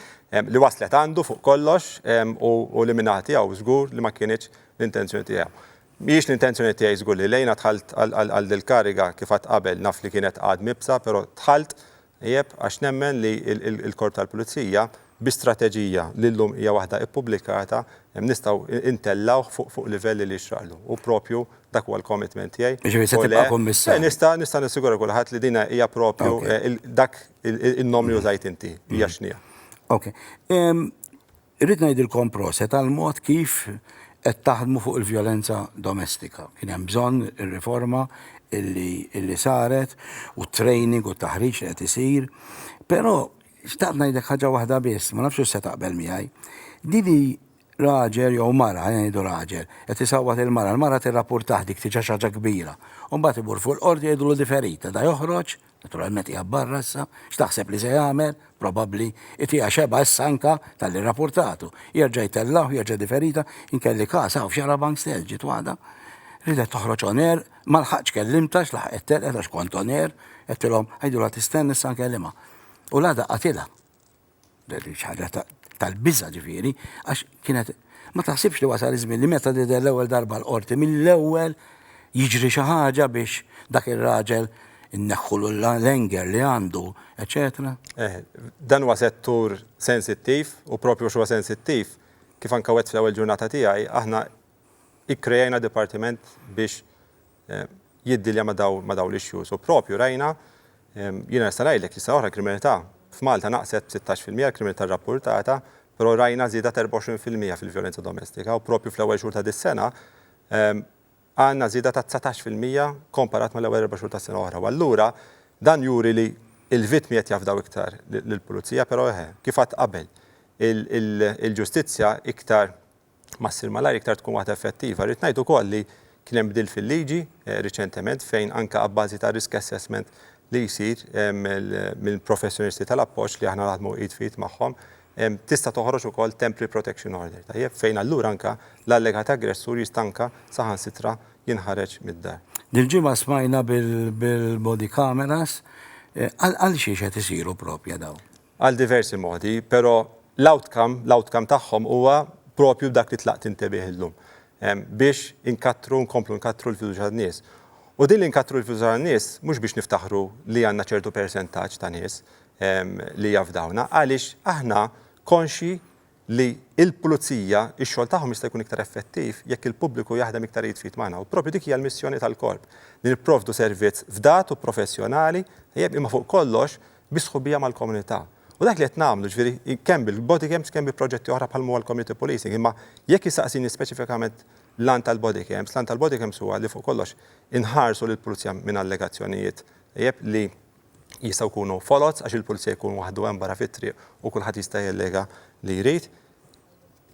li waslet għandu fuq kollox u li minnati għaw żgur li ma kienx l-intenzjoni tiegħu. Mhijiex l-intenzjoni tiegħi żgur li lejna tħalt għal dil-kariga kif qatt qabel naf li kienet għad mibsa, però tħalt għax nemmen li l-Korp tal-Pulizija bi strateġija li llum hija waħda ippubblikata nistgħu intellaw fuq livelli li xraqlu. U propju dak huwa l-commitment tiegħi. Ġifieri se tibqa' kummissarju. Nista' nissigura kulħadd li din hija propju dak in-nom li użajt inti hija x'nija. Ok. Irrid ngħidilkom proset għal mod kif qed taħdmu fuq il-vjolenza domestika. Kien hemm bżonn ir-riforma illi saret u training u taħriġ li qed isir, però xtaqt ngħidlek ħaġa waħda biss, ma nafx se taqbel miegħi. Dili raġel jew mara, jgħidu raġel, qed isawwat il-mara, l-mara tirrapportah dik tiġa ħaġa kbira. U mbagħad ibur fuq l-qorti jgħidulu diferita, da joħroġ, naturalment hija barra issa, x'taħseb li se jagħmel, probabbli itija xeba issa anka tal-li rapportatu. Jerġa' jtellaw, jerġa' diferita, inkelli każ hawn f'xara bank stel ġiet waħda. Ridet toħroġ oner, ma lħaqx kellimtax, laħqet telqet għax kont oner, qedtilhom ħajdu la tistenni issa nkellima. U la daqqatilha. Ħaġa tal-biża ġifieri, għax kienet ma taħsibx li wasal iż-żmien li meta tidher l-ewwel darba l-qorti mill-ewwel jiġri xi ħaġa biex dak ir-raġel inneħħulu l-anger li għandu, eċetera. Dan huwa settur sensittiv u propju huwa sensittiv kif anke wet fl-ewwel ġurnata tiegħi aħna ikkrejajna dipartiment biex jiddilja ma daw l-issues. U propju rajna jiena nista' ngħidlek li sa oħra kriminalità f'Malta naqset 16% kriminalità rrappurtata, però rajna żieda 24% fil-vjolenza domestika u propju fl-ewwel xhur ta' dis-sena għandna żieda ta' 19% komparat mal-ewwel 4 xhur tas-sena oħra. U allura dan juri li l-vittmi qed jafdaw iktar lill-pulizija, però kif qatt qabel il-ġustizzja iktar ma ssir malajr iktar tkun waħda effettiva. Rrid ngħid ukoll li kien hemm bdil fil-liġi riċentement fejn anke abbażi ta' risk assessment li jsir mill-professjonisti tal-appoġġ li aħna naħdmu id fit magħhom tista' toħroġ ukoll temporary protection order. Tajjeb fejn allura anke l-allegat aggressur jistanka saħansitra jinħareġ mid-dar. Dil-ġimgħa smajna bil-body cameras għal xi qed isiru propja daw. Għal diversi modi, però l-outcome tagħhom huwa propju dak li tlaqt intebih illum biex nkomplu nkattru l-fiduċja tan-nies. U din li nkattru l-fiduċja tan-nies mhux biex niftaħru li għandna ċertu persentaġġ ta' nies li jafdawna, għaliex aħna konxi li il-pulizija ix-xogħol tagħhom jista' jkun iktar effettiv jekk il-pubbliku jaħdem iktar jitfit magħna. U propju dik hija l-missjoni tal-korp li nipprovdu servizz fdat u professjonali imma fuq kollox bisħubija mal-komunità. U dak li qed nagħmlu ġifieri kemm bil-body cams kemm bi proġetti oħra bħal huwa l-community policing, imma jekk jistaqsini speċifikament l-an tal-body cams, l-an tal-body cams huwa li fuq kollox inħarsu lill-pulizija minn allegazzjonijiet li jistgħu jkunu folots għax il-pulizija jkun waħdu hemm barra fit-triq u kulħadd jista' jellega li jrid.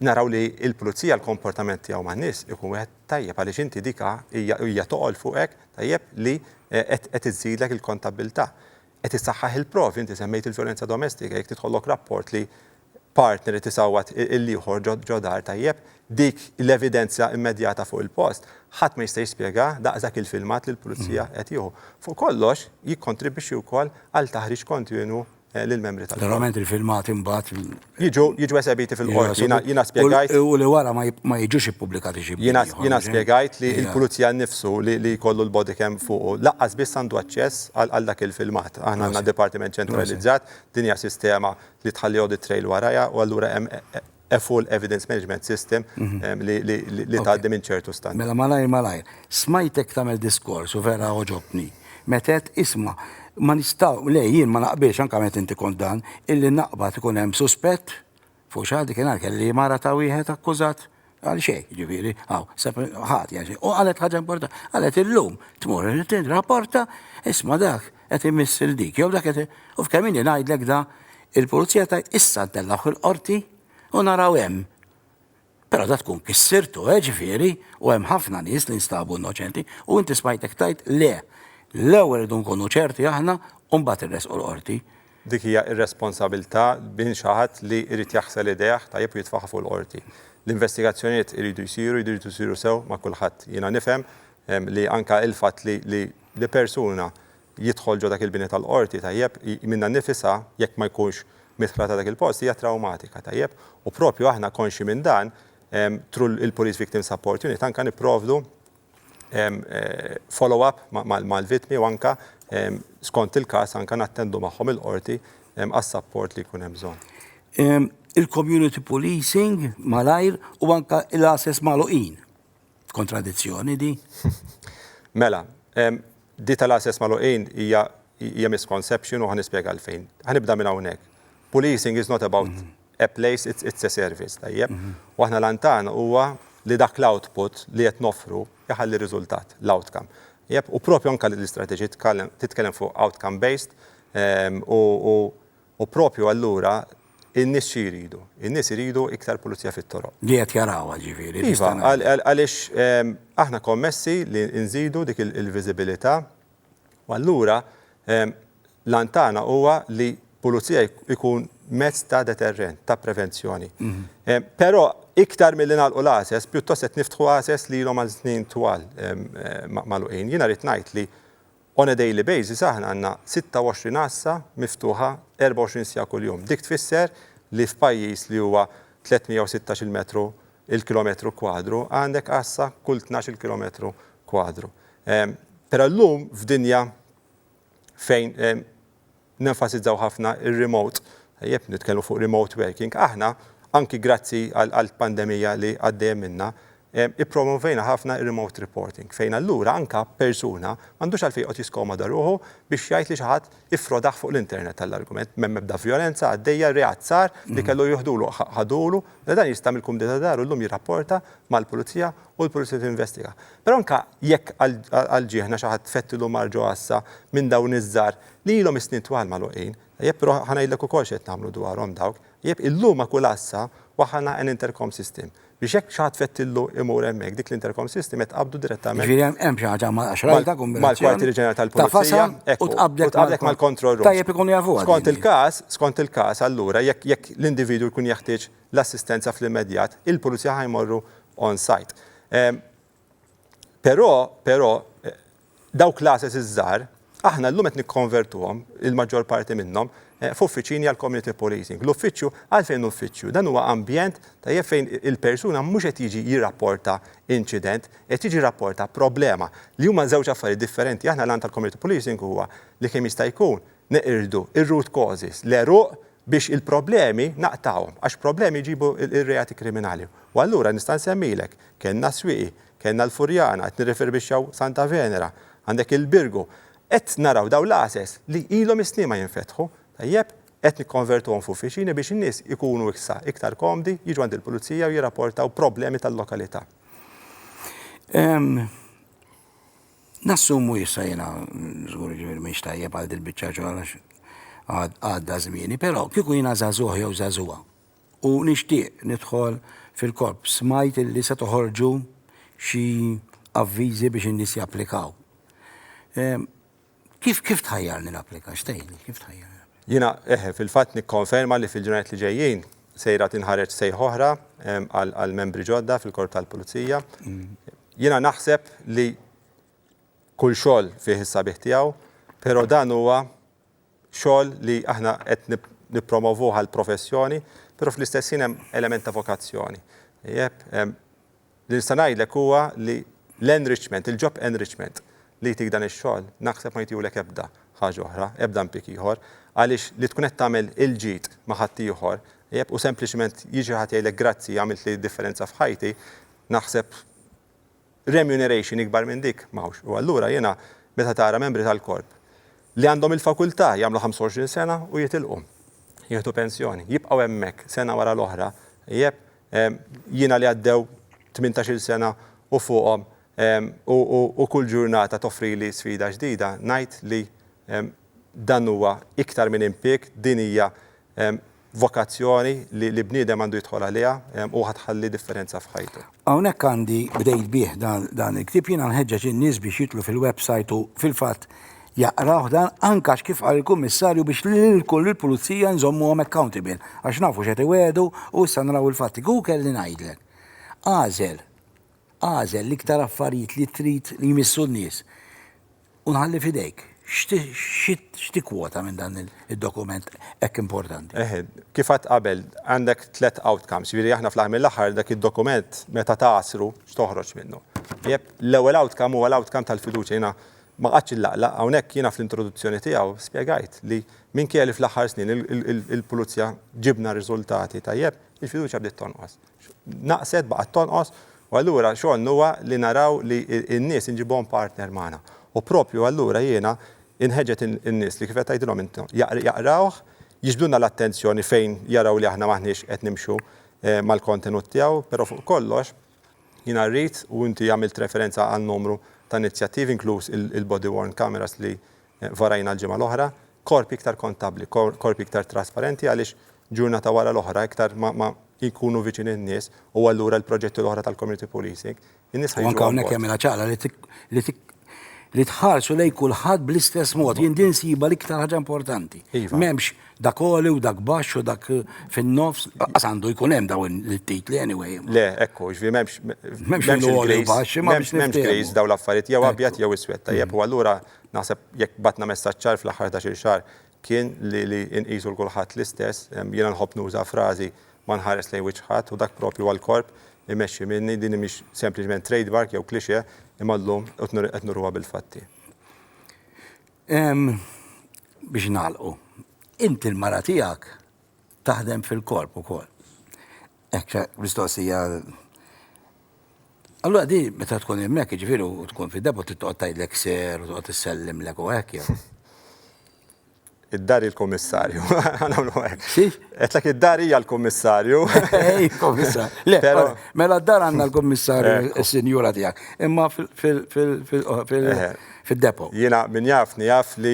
Naraw li l-pulizija l-komportament tiegħu man-nies ikun wieħed tajjeb għaliex inti dika hija toqgħod fuqek tajjeb li qed iżidlek il-kontabilità. Qed issaħħaħ il-provi, inti semmejt il-vjolenza domestika, jekk tidħollok rapport li partner tisawwat il-ieħor ġo dar tajjeb, dik l-evidenzja immedjata fuq il-post, ħadd ma jista' jispjega daqshekk il-filmat li l-pulizija qed jieħu. Fuq kollox jikkontribwixxi wkoll għal taħriġ kontinu lill-membri tal-qorti. Verament il-filmat imbagħad. Jiġu esebiti fil-qorti, jiena spjegajt. U li wara ma jiġux ippubblikati xi. Jiena spjegajt li l-pulizija nnifsu li jkollu l-body cam fuq laqqas biss għandu aċċess għal dak il-filmat. Aħna għandna dipartiment ċentralizzat, din hija sistema li tħalli audit trail warajja u allura hemm a full evidence management system li tgħaddi minn ċertu stand. Mela malajr. Smajtek tagħmel diskors u vera oġobni. Metet isma' ma nistaw, jien ma naqbilx anke meta inti kont dan, illi naqbad ikun hemm suspett fuq xi ħadd kien kelli mara ta' wieħed akkużat għal xejn, ġifieri, ħadd jaġi. U qalet ħaġa importanti, qalet illum tmur rapporta, isma' dak qed imissir dik, jew dak qed u f'kemm inni ngħidlek da il-pulizija tgħid issa ntellaħ il-qorti u naraw hemm. Però da tkun kissirtu, ġifieri, u hemm ħafna nies li nstabu innoċenti u inti smajtek tajt le. L-ewwel irdu nkunu ċerti aħna u mbagħad irresqu l-qorti. Dik hija ir-responsabilità bin xi ħadd li jrid jaħsel idejh tajjeb u jitfaħħa fuq l-qorti. L-investigazzjonijiet iridu jsiru sew ma' kulħadd. Jiena nifhem li anke il-fatt li persuna jidħol ġo dak il-bini tal-qorti tajjeb minna nifisha jekk ma jkunx mitħla ta' dak il-post hija trawmatika tajjeb u propju aħna konxi minn dan tru il-Police Victim Support Unit anke nipprovdu follow-up mal-vittmi u anka skont il-każ anka nattendu magħhom il-qorti għas-support li jkun hemm bżonn. Il-community policing malajr u anka l-access magħluqin. Kontradizzjoni di? Mela, di tal-access magħluqin hija misconception u ħanispjega għalfejn. Ħanibda minn hawnhekk. Policing is not about a place, it's a service, tajjeb. U aħna l-antana huwa li dak l-output li qed nofru jaħalli riżultat, l-outcome. U propju anke l-istrateġi titkellem fuq outcome based u propju allura in-nies xi jridu. In-nies iridu iktar pulizija fit-toroq. Li qed jarawha ġifieri. Iva, għaliex aħna kommessi li nżidu dik il-viżibilità u allura l-antana huwa li pulizija jkun mezz ta' deterrent, ta' prevenzjoni. Però iktar mill-li nagħlqu l-access, pjuttost qed niftħu access li ilhom għal snin twal magħluqin. Jiena rrid ngħid li on a daily basis aħna għandna 26 assa miftuħa 24 sija kuljum. Dik tfisser li f'pajjiż li huwa 316 metru il-kilometru kwadru għandek assa kull 12 kilometru kwadru. Però llum f'dinja fejn nenfasizzaw ħafna ir-remote, nitkellmu fuq remote working, aħna anki grazzi għall-pandemija li għaddejjem minna, ippromovejna ħafna remote reporting, fejn allura anka persuna m'għandux għalfejn qed jiskomoda ruħu biex jgħid li xi ħadd ifrodaħ fuq l-internet tal-argument m'hemm ebda vjolenza għaddejja reat sar li kellu jieħdulu ħadulu, li dan jista' mill-kumdita daru llum jirrapporta mal-pulizija u l-pulizija tinvestiga. Però anka jekk għal ġieħna xi ħadd fettilu marġu għassa minn dawn iż-żar li ilhom is-snin twal magħluqin, però ħanajdlek ukoll x'qed nagħmlu dwarhom dawk, illum ma' kull assa waħħalna an intercom system. Biex hekk xi ħadd fettillu imur hemmhekk dik l-intercom system qed qabdu direttament. Ġifieri hemm xi ħaġa ma' xrajta mal-kwartieri ġenerali tal-Pulizija u tqabdek mal-control room. Tajjeb ikun jafuha. Skont il-każ allura jekk l-individwu jkun jeħtieġ l-assistenza fl-immedjat, il-Pulizija ħajmorru on site. Però dawk classes iż-żgħar aħna llum qed nikkonvertuhom il-maġġor parti minnhom f'uffiċini għal community policing. L-uffiċċju għalfejn uffiċċju, dan huwa ambjent tajjeb fejn il-persuna mhux qed jiġi jirrapporta incident, qed jiġi jirrapporta problema li huma żewġ affarijiet differenti. Aħna l-għan tal-community policing huwa li kemm jista' jkun neqirdu ir-root causes, l-eruq biex il-problemi naqtawhom, għax problemi jġibu ir-reati kriminali. U allura nista' nsemmilek, kellna Swieqi, kellna l-Furjana, qed nirriferbixxew Santa Venera, għandek il-Birgu, qed naraw daw l-access li ilhom is-snin ma jinfetħu. Tajjeb, qed nikkonvertuhom f'uffiċini biex in-nies ikunu iktar komdi, jiġu għand il-pulizija u jirrapportaw problemi tal-lokalità. Nassumu issa jiena żgur ġifieri mhix tajjeb għal dil-biċċa xogħol għadda żmieni, però kieku jiena żagħżugħ jew żagħżugħa u nixtieq nidħol fil-korp smajt illi se toħorġu xi avviżi biex in-nies japplikaw. Kif tħajjarni l-applika? Xtejni, kif tħajjarni? Jiena fil-fatt nikkonferma li fil-ġurnat li ġejjin sejra tinħareġ sejħ oħra għal membri ġodda fil-Korp tal-Pulizija. Jiena naħseb li kull xogħol fih is-sabiħ tiegħu, però dan huwa xogħol li aħna qed nippromovuha l-professjoni, però fl-istess ħin hemm element ta' vokazzjoni. Jeb, li nista' ngħidlek huwa li l-enrichment, il-job enrichment li jtik dan ix-xogħol, naħseb ma jtijulek ebda ħaġa oħra, ebda impik ieħor, għaliex li tkun qed tagħmel il-ġid ma' ħadd ieħor, jeb, u sempliċement jiġi ħadd jgħidlek grazzi għamilt li differenza f'ħajti, naħseb remuneration ikbar minn dik mawx. U allura jiena meta tara membri tal-korp li għandhom il-fakultà jagħmlu 25 sena u jitilqu. Jieħdu pensjoni, jibqgħu hemmhekk sena wara l-oħra, jeb, jiena li għaddew 18 sena u fuqhom u kull ġurnata toffri li sfida ġdida, ngħid li dan huwa iktar minn impjeg, din hija vokazzjoni li bniedem għandu jidħol għaliha u ħadħalli differenza f'ħajtu. Hawnhekk għandi bdejt bih dan il-ktieb jiena nħeġġeġ in-nies biex jitlu fil-website u fil-fatt jaqraw dan anke kif qal il-kummissarju biex lilkull il-pulizija nżommuhom accountable għax nafu x'qed iwedu u issa naraw il-fatti. Hu kelli ngħidlek. Għażel l-iktar affarijiet li trid li jmissu n-nies. U nħalli fidejk. X'tikkwota minn dan il-dokument hekk importanti? Kif qatt qabel għandek 3 outcomes, jiġifieri aħna fl-aħħar mill-aħħar dak id-dokument meta tasru x'toħroġ minnu. Jeb, l-ewwel outcome huwa l-outcome tal-fiduċja. Jiena ma qatx illaqlaq hawnhekk jiena fl-introduzzjoni tiegħu spjegajt li minkejja li fl-aħħar snin il-pulizija ġibna riżultati tajjeb, il-fiduċja bdiet tonqos. Naqset baqgħet tonqos u allura xogħol huwa li naraw li n-nies inġibhom partner magħna. U propju allura jiena inħeġġet in-nies li kif qed tgħidilhom intom jaqrawh, jiġbdulna l-attenzjoni fejn jaraw li aħna maħniex qed nimxu mal-kontenut tiegħu, però fuq kollox jiena rrid u inti għamilt referenza għal numru ta' inizjattivi inkluż il-body worn cameras li varajna l-ġimgħa l-oħra, korp iktar kontabbli, korp iktar trasparenti għaliex ġurnata wara l-oħra iktar ma jkunu viċin in-nies u allura l-proġetti l-oħra tal-community policing. In-nies anke hawnhekk jagħmilha ċara li tħarsu lejn kulħadd bl-istess mod, jien din siba l-iktar ħaġa importanti. M'hemmx dak għoli u dak baxx u dak fin-nofs, għandu jkun hemm dawn it-titli anyway. Le, ekku, m'hemmx grejs dawn l-affarijiet jew abjad jew iswed. Tajjeb, u allura naħseb jekk batna messaġġ ċar fl-aħħar ta' xi xahar kien li nqisu l-kulħadd l-istess, jiena nħobb nuża frażi ma nħares lejn wiċċ ħadd u dak propju għall-korp imexxi minni din mhix sempliċement trademark jew klixe imma llum qed nurruha bil-fatti. Biex nagħlqu, inti l-mara tiegħek taħdem fil-korp ukoll. Hekk mistoqsija. Allura di meta tkun hemmhekk jiġifieri u tkun fid-depo titqgħod tgħidlek ser u tqgħod issellimlek u hekk jew. Id-dar il-kummissarju. Għanamlu hekk. Qedlek id-dar hija l-kummissarju. Kummissarju. Le, mela d-dar għandna l-kummissarju s-sinjura tiegħek. Imma fid-depo. Jiena min jaf li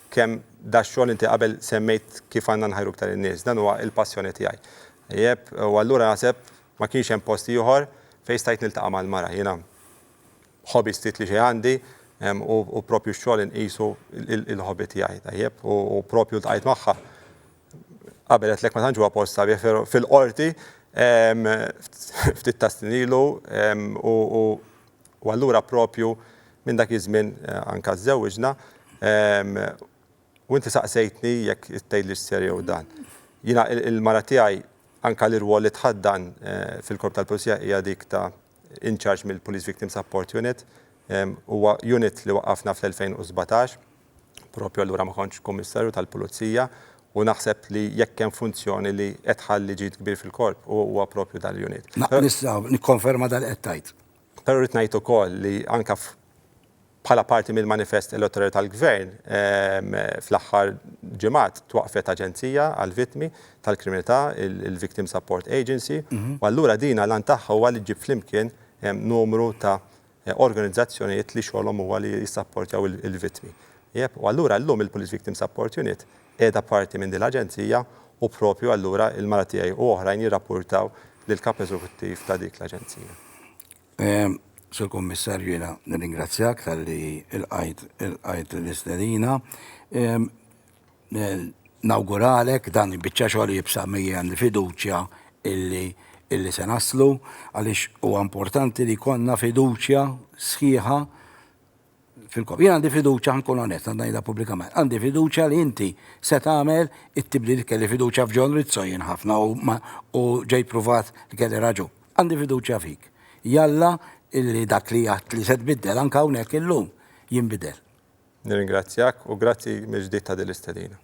kemm da xogħol inti qabel semmejt kif għandna nħajru aktar in-nies. Dan huwa l-passjoni tiegħi. Jeb, u allura naħseb ma kienx hemm post ieħor fejn stajt niltaqa' mal-mara. Jiena hobby stit li xi għandi u propju x-xogħol inqisu il-hobby tiegħi tajjeb u propju ltqajt magħha. Qabel qedlek ma tantx huwa post sabiħ fil-qorti ftit ta' snin ilu u allura propju minn dak iż-żmien anke żewwiġna u inti saqsejtni jekk tgħidli x'serjew dan. Jiena il-mara tiegħi anke l-irwol li tħaddan fil-korp tal-pulizija hija dik ta' in charge mill-Police Victim Support Unit. Huwa unit li waqqafna fl-2017, propju allura ma kontx kummissarju tal-pulizija u naħseb li jekk hemm funzjoni li qed ħalli ġid kbir fil-korp huwa propju dal-unit. Nistgħu nikkonferma dal-qed tgħid. Però rrid ngħid ukoll li anke bħala parti mill-manifest elettorali tal-gvern fl-aħħar ġimgħat twaqfet aġenzija għall-vittmi tal-kriminalità, il-Victim Support Agency, u allura dina lan tagħha huwa li ġib flimkien numru ta' organizzazzjonijiet li xogħolhom huwa li jissapportjaw il-vittmi. Jeb, u allura llum il-Police Victim Support Unit qiegħda parti minn din l-aġenzija u propju allura il-mara tiegħi u oħrajn jirrapportaw lill-kap eżekuttiv ta' dik l-aġenzija. Sur Kummissarju jiena nirringrazzjak tal-li il-qajt l-istedina. Nawguralek dan il-biċċa xogħol jibsa' mejja fiduċja illi se naslu għaliex huwa importanti li konna fiduċja sħiħa fil-kom. Jien għandi fiduċa nkun onest, għandajda pubblikament. Għandi fiduċa li inti se tagħmel it-tibdil kelli fiduċa f'John Rizzo jien ħafna u ġej pruvat li kelli raġu. Għandi fiduċa fik. Jalla illi dak li għat li se tbiddel anke hawnhekk illum jinbidel. Nirringrazzjak u grazzi mill-ġdid ta' din l-istedina.